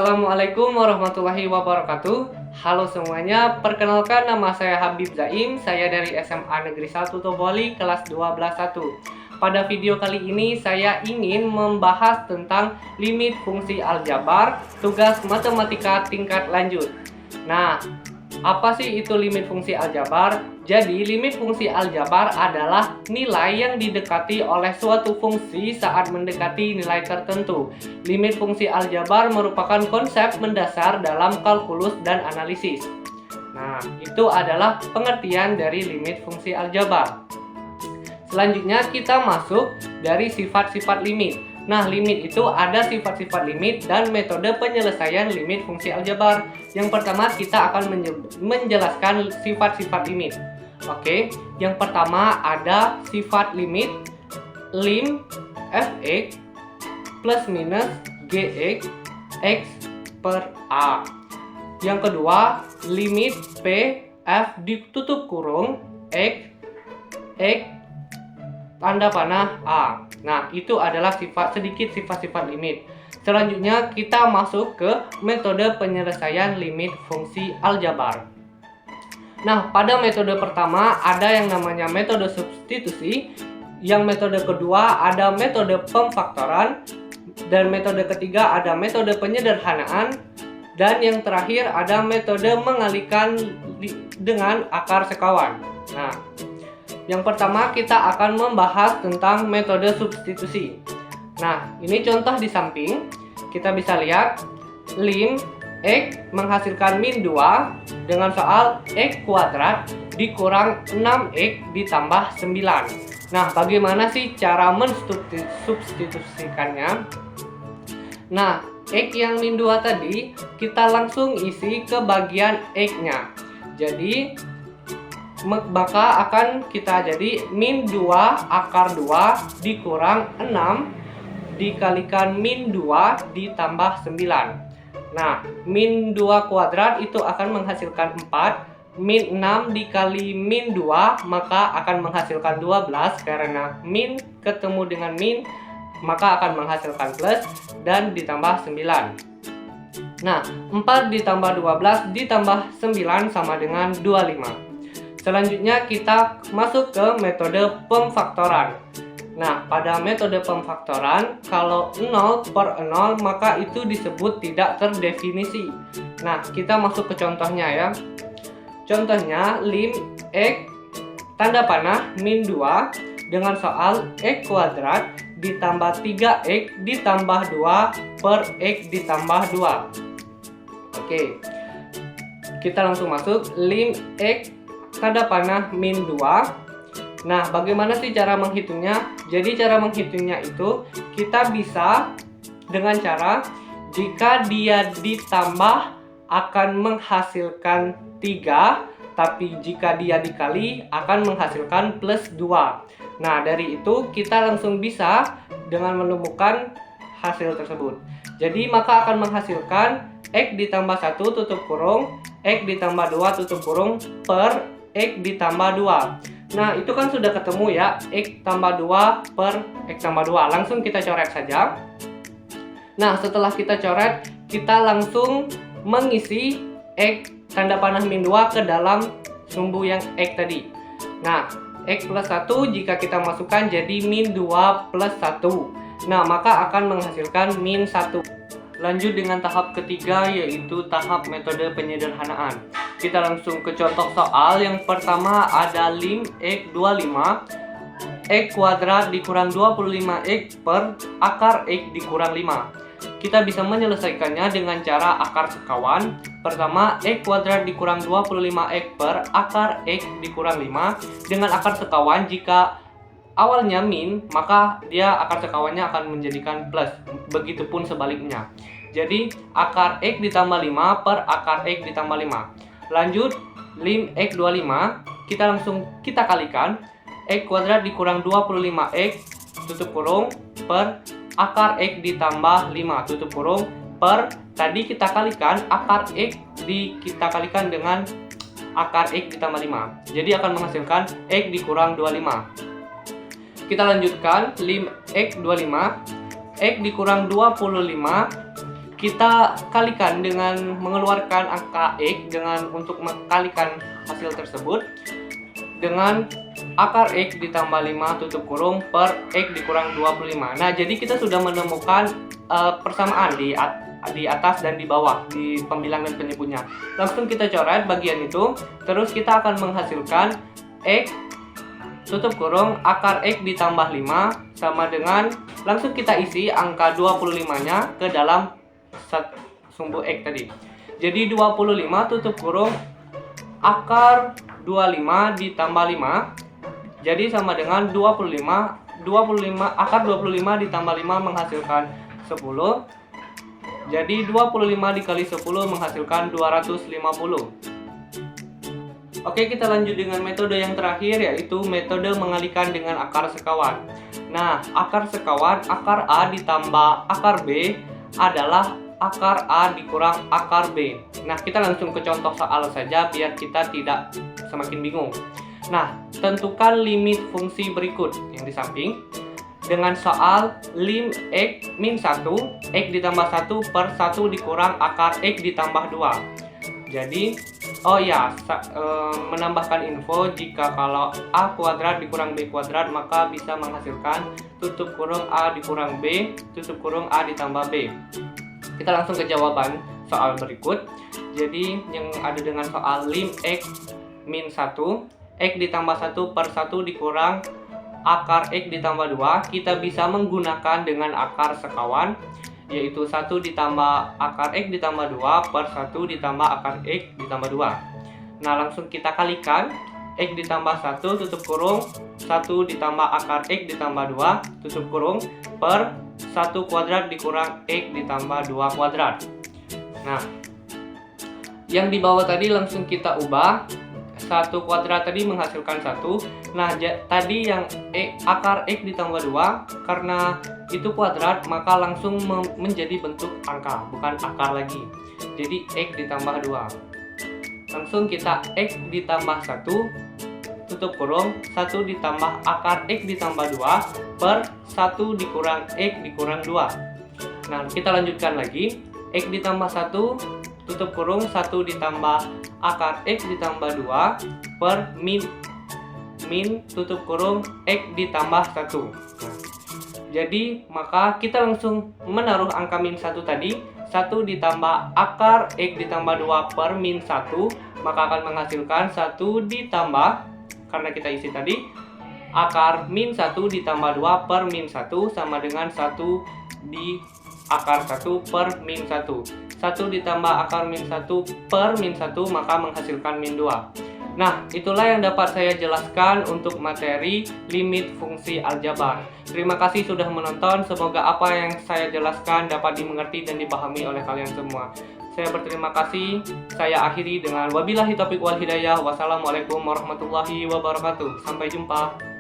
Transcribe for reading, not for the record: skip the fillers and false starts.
Assalamualaikum warahmatullahi wabarakatuh. Halo semuanya, perkenalkan nama saya Habib Zaim. Saya dari SMA Negeri 1 Toboli kelas 12-1. Pada video kali ini saya ingin membahas tentang limit fungsi aljabar tugas matematika tingkat lanjut. Nah, apa sih itu limit fungsi aljabar? Jadi, limit fungsi aljabar adalah nilai yang didekati oleh suatu fungsi saat mendekati nilai tertentu. Limit fungsi aljabar merupakan konsep mendasar dalam kalkulus dan analisis. Nah, itu adalah pengertian dari limit fungsi aljabar. Selanjutnya kita masuk dari sifat-sifat limit. Nah, limit itu ada sifat-sifat limit dan metode penyelesaian limit fungsi aljabar. Yang pertama kita akan menjelaskan sifat-sifat limit. Oke, yang pertama ada sifat limit lim fx plus minus gx x per a. Yang kedua limit p f ditutup kurung x tanda panah a. Nah, itu adalah sedikit sifat-sifat limit. Selanjutnya kita masuk ke metode penyelesaian limit fungsi aljabar. Nah, pada metode pertama ada yang namanya metode substitusi, yang metode kedua ada metode pemfaktoran, dan metode ketiga ada metode penyederhanaan, dan yang terakhir ada metode mengalihkan dengan akar sekawan. Nah, yang pertama kita akan membahas tentang metode substitusi. Nah, ini contoh di samping. Kita bisa lihat lim x menghasilkan min 2 dengan soal x kuadrat dikurang 6x ditambah 9. Nah, bagaimana sih cara mensubstitusikannya? Nah, x yang min 2 tadi kita langsung isi ke bagian x-nya. Jadi maka akan kita jadi min 2 akar 2 dikurang 6 dikalikan min 2 ditambah 9. Nah, min 2 kuadrat itu akan menghasilkan 4. Min 6 dikali min 2 maka akan menghasilkan 12, karena min ketemu dengan min maka akan menghasilkan plus dan ditambah 9. Nah, 4 ditambah 12 ditambah 9 sama dengan 25. Selanjutnya kita masuk ke metode pemfaktoran. Nah, pada metode pemfaktoran, kalau 0 per 0 maka itu disebut tidak terdefinisi. Nah, kita masuk ke contohnya ya. Contohnya lim x tanda panah min 2 dengan soal x kuadrat ditambah 3x ditambah 2 per x ditambah 2. Oke, kita langsung masuk lim x tanda panah min 2. Nah, bagaimana sih cara menghitungnya? Jadi cara menghitungnya itu kita bisa dengan cara jika dia ditambah akan menghasilkan 3, tapi jika dia dikali akan menghasilkan plus 2. Nah, dari itu kita langsung bisa dengan menemukan hasil tersebut. Jadi maka akan menghasilkan x ditambah 1 tutup kurung x ditambah 2 tutup kurung per x ditambah 2. Nah, itu kan sudah ketemu ya, x tambah 2 per x tambah 2. Langsung kita coret saja. Nah, setelah kita coret, kita langsung mengisi x tanda panah min 2 ke dalam sumbu yang x tadi. Nah, x plus 1 jika kita masukkan jadi min 2 plus 1. Nah, maka akan menghasilkan min 1. Lanjut dengan tahap ketiga, yaitu tahap metode penyederhanaan. Kita langsung ke contoh soal. Yang pertama ada lim x 25 x kuadrat dikurang 25x per akar x dikurang 5. Kita bisa menyelesaikannya dengan cara akar sekawan. Pertama, x kuadrat dikurang 25x per akar x dikurang 5. Dengan akar sekawan, jika awalnya min, maka dia akar sekawannya akan menjadikan plus. Begitupun sebaliknya. Jadi akar x ditambah 5 per akar x ditambah 5. Lanjut, lim x 25 kita kalikan x kuadrat dikurang 25x tutup kurung per akar x ditambah 5 tutup kurung per tadi kita kalikan akar x kita kalikan dengan akar x ditambah 5. Jadi akan menghasilkan x dikurang 25. Kita lanjutkan lim x 25 x dikurang 25 kita kalikan dengan mengeluarkan angka X dengan untuk mengkalikan hasil tersebut dengan akar X ditambah 5 tutup kurung per X dikurang 25. Nah, jadi kita sudah menemukan persamaan di atas dan di bawah di pembilang dan penyebutnya. Langsung kita coret bagian itu, terus kita akan menghasilkan X tutup kurung akar X ditambah 5 sama dengan, langsung kita isi angka 25-nya ke dalam sumbu X tadi. Jadi 25 tutup kurung akar 25 ditambah 5. Jadi sama dengan 25 akar 25 ditambah 5 menghasilkan 10. Jadi 25 dikali 10 menghasilkan 250. Oke, kita lanjut dengan metode yang terakhir, yaitu metode mengalikan dengan akar sekawan. Nah, akar sekawan, akar A ditambah akar B adalah akar A dikurang akar B. Nah, kita langsung ke contoh soal saja biar kita tidak semakin bingung. Nah, tentukan limit fungsi berikut yang di samping dengan soal lim X min 1, X ditambah 1 per 1 dikurang akar X ditambah 2. Jadi, menambahkan info, jika kalau A kuadrat dikurang B kuadrat maka bisa menghasilkan tutup kurung A dikurang B tutup kurung A ditambah B. Kita langsung ke jawaban soal berikut. Jadi yang ada dengan soal lim X min 1, X ditambah 1 per 1 dikurang akar X ditambah 2, kita bisa menggunakan dengan akar sekawan, yaitu 1 ditambah akar X ditambah 2 per 1 ditambah akar X ditambah 2. Nah, langsung kita kalikan, X ditambah 1 tutup kurung 1 ditambah akar X ditambah 2 tutup kurung per 1 kuadrat dikurang X ditambah 2 kuadrat. Nah, yang di bawah tadi langsung kita ubah. 1 kuadrat tadi menghasilkan 1. Nah, tadi yang akar X ditambah 2, karena itu kuadrat maka langsung menjadi bentuk angka, bukan akar lagi. Jadi X ditambah 2. Langsung kita X ditambah 1 tutup kurung 1 ditambah akar X ditambah 2 per 1 dikurang X dikurang 2. Nah, kita lanjutkan lagi. X ditambah 1 tutup kurung 1 ditambah akar X ditambah 2 per min tutup kurung X ditambah 1. Jadi maka kita langsung menaruh angka min 1 tadi, 1 ditambah akar X ditambah 2 per min 1, maka akan menghasilkan 1 ditambah, karena kita isi tadi, akar min 1 ditambah 2 per min 1 sama dengan 1 di akar 1 per min 1. 1 ditambah akar min 1 per min 1 maka menghasilkan min 2. Nah, itulah yang dapat saya jelaskan untuk materi limit fungsi aljabar. Terima kasih sudah menonton, semoga apa yang saya jelaskan dapat dimengerti dan dipahami oleh kalian semua. Saya berterima kasih, saya akhiri dengan wabillahi taufiq wal hidayah. Wassalamualaikum warahmatullahi wabarakatuh. Sampai jumpa.